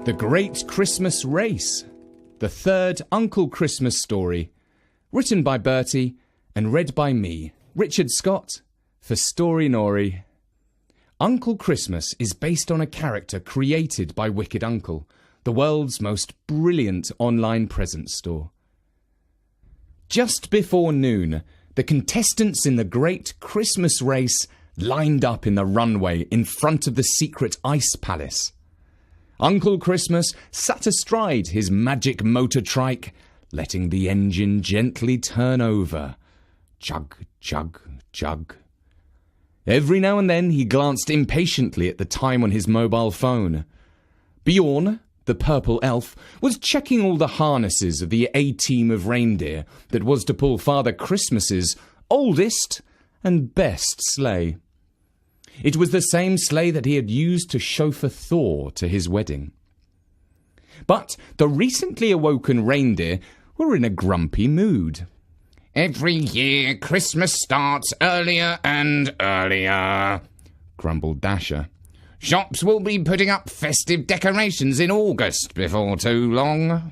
The Great Christmas Race, the third Uncle Christmas story, written by Bertie and read by me, Richard Scott, for Storynori. Uncle Christmas is based on a character created by Wicked Uncle, the world's most brilliant online present store. Just before noon, the contestants in the Great Christmas Race lined up in the runway in front of the secret ice palace. Uncle Christmas sat astride his magic motor trike, letting the engine gently turn over. Chug, chug, chug. Every now and then he glanced impatiently at the time on his mobile phone. Bjorn, the purple elf, was checking all the harnesses of the A-team of reindeer that was to pull Father Christmas's oldest and best sleigh. It was the same sleigh that he had used to chauffeur Thor to his wedding. But the recently awoken reindeer were in a grumpy mood. "Every year Christmas starts earlier and earlier," grumbled Dasher. "Shops will be putting up festive decorations in August before too long."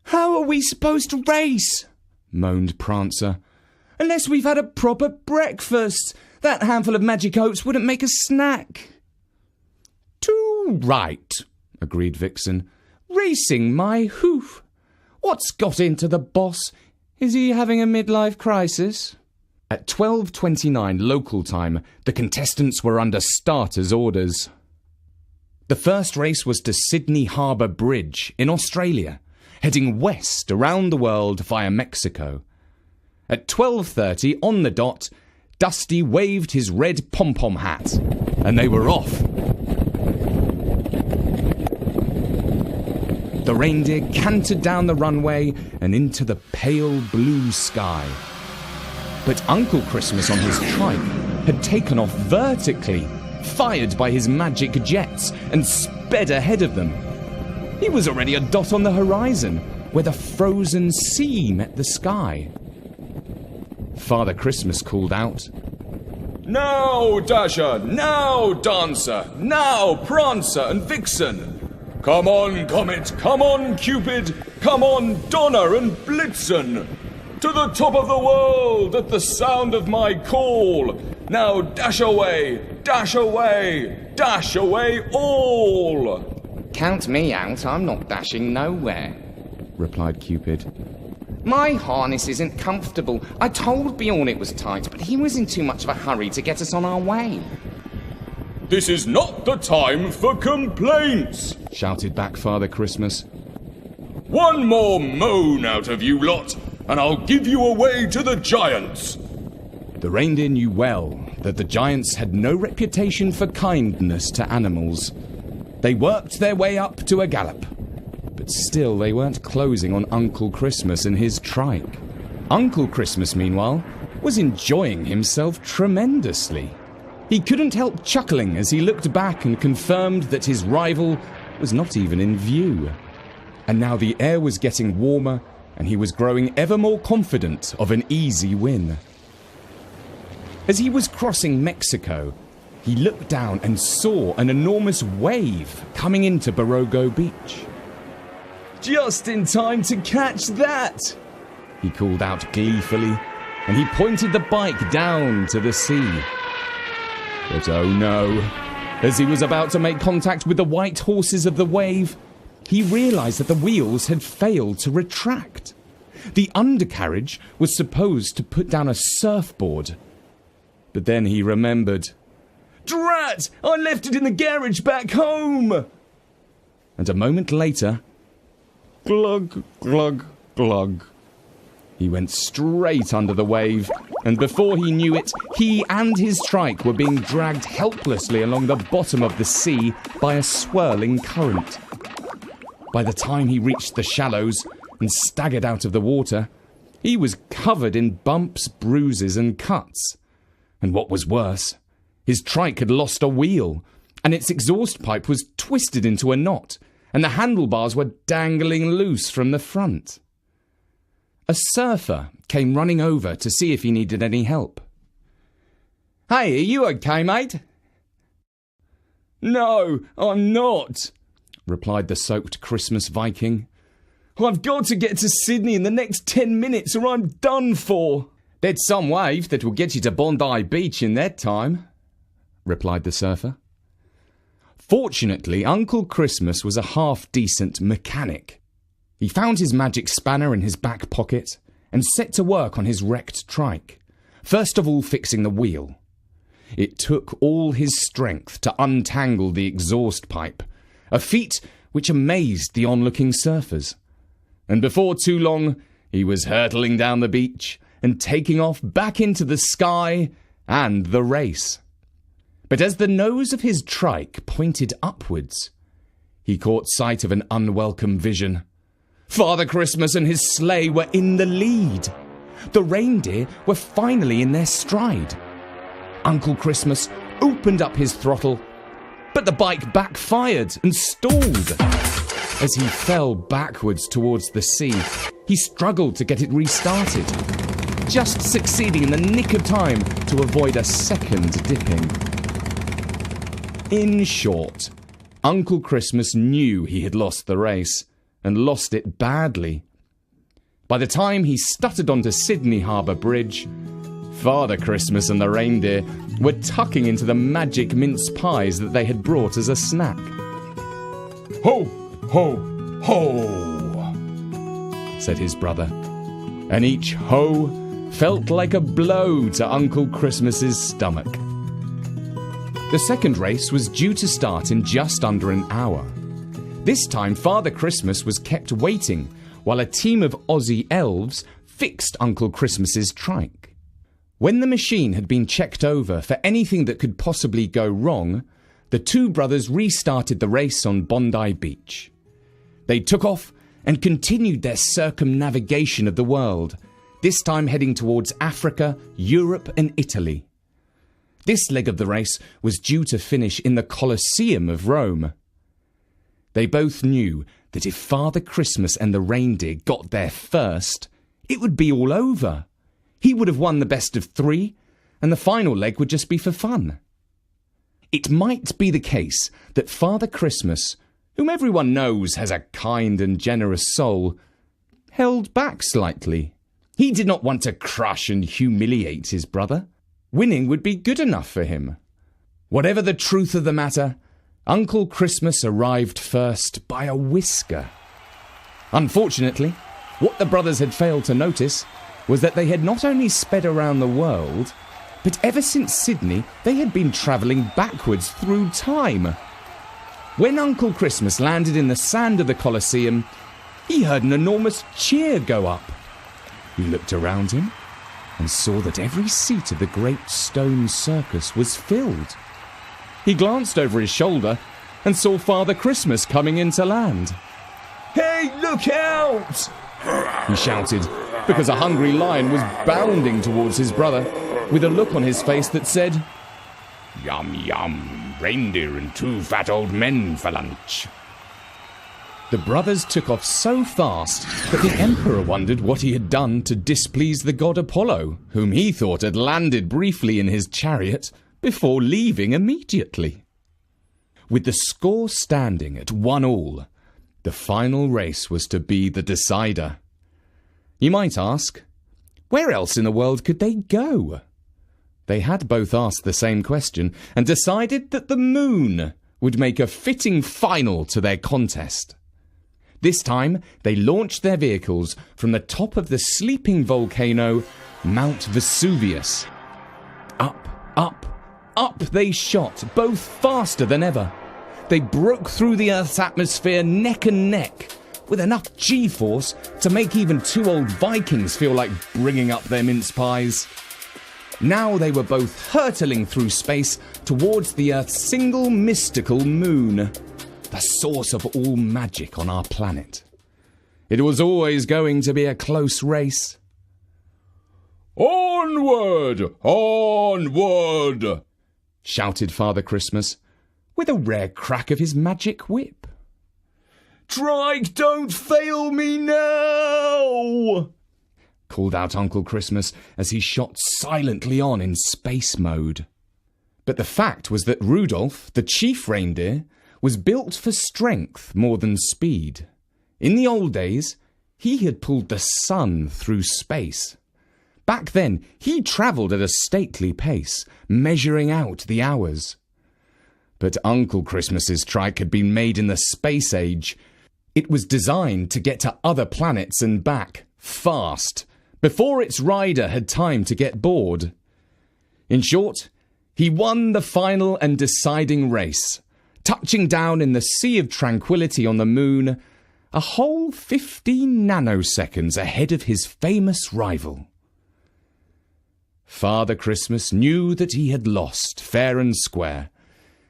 "How are we supposed to race?" moaned Prancer. "Unless we've had a proper breakfast. That handful of magic oats wouldn't make a snack." "Too right," agreed Vixen. "Racing my hoof. What's got into the boss? Is he having a midlife crisis?" At 12:29 local time, the contestants were under starters' orders. The first race was to Sydney Harbour Bridge in Australia, heading west around the world via Mexico. At 12:30 on the dot, Dusty waved his red pom-pom hat, and they were off. The reindeer cantered down the runway and into the pale blue sky. But Uncle Christmas on his trike had taken off vertically, fired by his magic jets, and sped ahead of them. He was already a dot on the horizon, where the frozen sea met the sky. Father Christmas called out, "Now, Dasher! Now, Dancer! Now, Prancer and Vixen! Come on, Comet! Come on, Cupid! Come on, Donner and Blitzen! To the top of the world at the sound of my call! Now dash away! Dash away! Dash away all!" "Count me out, I'm not dashing nowhere," replied Cupid. "My harness isn't comfortable. I told Bjorn it was tight, but he was in too much of a hurry to get us on our way." "This is not the time for complaints!" shouted back Father Christmas. "One more moan out of you lot, and I'll give you away to the giants!" The reindeer knew well that the giants had no reputation for kindness to animals. They worked their way up to a gallop. But still they weren't closing on Uncle Christmas and his trike. Uncle Christmas, meanwhile, was enjoying himself tremendously. He couldn't help chuckling as he looked back and confirmed that his rival was not even in view. And now the air was getting warmer, and he was growing ever more confident of an easy win. As he was crossing Mexico, he looked down and saw an enormous wave coming into Barogo Beach. "Just in time to catch that!" he called out gleefully, and he pointed the bike down to the sea. But oh no, as he was about to make contact with the white horses of the wave, he realized that the wheels had failed to retract. The undercarriage was supposed to put down a surfboard. But then he remembered. "Drat! I left it in the garage back home!" And a moment later, glug, glug, glug, he went straight under the wave, and before he knew it, he and his trike were being dragged helplessly along the bottom of the sea by a swirling current. By the time he reached the shallows and staggered out of the water, he was covered in bumps, bruises, and cuts. And what was worse, his trike had lost a wheel, and its exhaust pipe was twisted into a knot, and the handlebars were dangling loose from the front. A surfer came running over to see if he needed any help. "Hey, are you okay, mate?" "No, I'm not," replied the soaked Christmas Viking. I've got to get to Sydney in the next 10 minutes or I'm done for. There's some wave that will get you to Bondi Beach in that time, replied the surfer. Fortunately, Uncle Christmas was a half-decent mechanic. He found his magic spanner in his back pocket and set to work on his wrecked trike, first of all fixing the wheel. It took all his strength to untangle the exhaust pipe, a feat which amazed the onlooking surfers. And before too long, he was hurtling down the beach and taking off back into the sky and the race. But as the nose of his trike pointed upwards, he caught sight of an unwelcome vision. Father Christmas and his sleigh were in the lead. The reindeer were finally in their stride. Uncle Christmas opened up his throttle, but the bike backfired and stalled. As he fell backwards towards the sea, he struggled to get it restarted, just succeeding in the nick of time to avoid a second dipping. In short, Uncle Christmas knew he had lost the race, and lost it badly. By the time he stuttered onto Sydney Harbour Bridge, Father Christmas and the reindeer were tucking into the magic mince pies that they had brought as a snack. Ho, ho, ho, said his brother, and each ho felt like a blow to Uncle Christmas's stomach. The second race was due to start in just under an hour. This time Father Christmas was kept waiting while a team of Aussie elves fixed Uncle Christmas's trike. When the machine had been checked over for anything that could possibly go wrong, the two brothers restarted the race on Bondi Beach. They took off and continued their circumnavigation of the world, this time heading towards Africa, Europe and Italy. This leg of the race was due to finish in the Colosseum of Rome. They both knew that if Father Christmas and the reindeer got there first, it would be all over. He would have won the best of three, and the final leg would just be for fun. It might be the case that Father Christmas, whom everyone knows has a kind and generous soul, held back slightly. He did not want to crush and humiliate his brother. Winning would be good enough for him. Whatever the truth of the matter, Uncle Christmas arrived first by a whisker. Unfortunately, what the brothers had failed to notice was that they had not only sped around the world, but ever since Sydney, they had been travelling backwards through time. When Uncle Christmas landed in the sand of the Colosseum, he heard an enormous cheer go up. He looked around him and saw that every seat of the great stone circus was filled. He glanced over his shoulder and saw Father Christmas coming in to land. Hey, look out! He shouted, because a hungry lion was bounding towards his brother, with a look on his face that said, Yum, yum, reindeer and 2 fat old men for lunch. The brothers took off so fast that the Emperor wondered what he had done to displease the god Apollo, whom he thought had landed briefly in his chariot before leaving immediately. With the score standing at 1-1, the final race was to be the decider. You might ask, where else in the world could they go? They had both asked the same question and decided that the moon would make a fitting final to their contest. This time, they launched their vehicles from the top of the sleeping volcano, Mount Vesuvius. Up, up, up they shot, both faster than ever. They broke through the Earth's atmosphere neck and neck, with enough G-force to make even 2 old Vikings feel like bringing up their mince pies. Now they were both hurtling through space towards the Earth's single mystical moon, the source of all magic on our planet. It was always going to be a close race. Onward! Onward! Shouted Father Christmas, with a rare crack of his magic whip. Trike, don't fail me now! Called out Uncle Christmas as he shot silently on in space mode. But the fact was that Rudolph, the chief reindeer, was built for strength more than speed. In the old days, he had pulled the sun through space. Back then, he travelled at a stately pace, measuring out the hours. But Uncle Christmas's trike had been made in the space age. It was designed to get to other planets and back, fast, before its rider had time to get bored. In short, he won the final and deciding race, touching down in the Sea of Tranquility on the moon, a whole 15 nanoseconds ahead of his famous rival. Father Christmas knew that he had lost fair and square,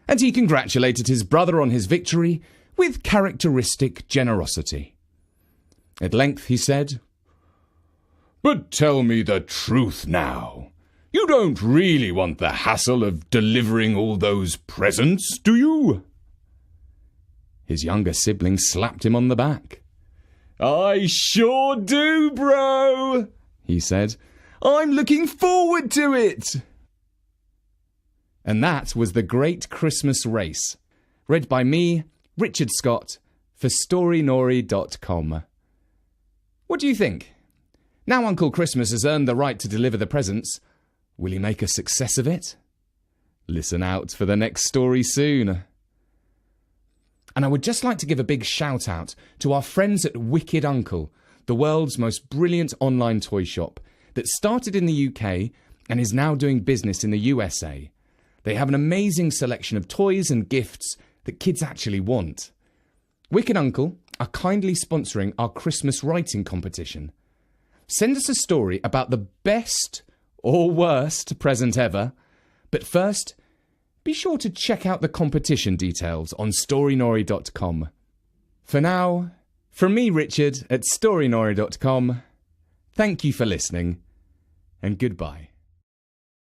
and he congratulated his brother on his victory with characteristic generosity. At length he said, "But tell me the truth now. You don't really want the hassle of delivering all those presents, do you?" His younger sibling slapped him on the back. "I sure do, bro," he said. "I'm looking forward to it." And that was The Great Christmas Race, read by me, Richard Scott, for Storynori.com. What do you think? Now Uncle Christmas has earned the right to deliver the presents, will he make a success of it? Listen out for the next story soon. And I would just like to give a big shout out to our friends at Wicked Uncle, the world's most brilliant online toy shop that started in the UK and is now doing business in the USA. They have an amazing selection of toys and gifts that kids actually want. Wicked Uncle are kindly sponsoring our Christmas writing competition. Send us a story about the best or worst present ever, but first, be sure to check out the competition details on Storynori.com. For now, from me, Richard, at Storynori.com, thank you for listening, and goodbye.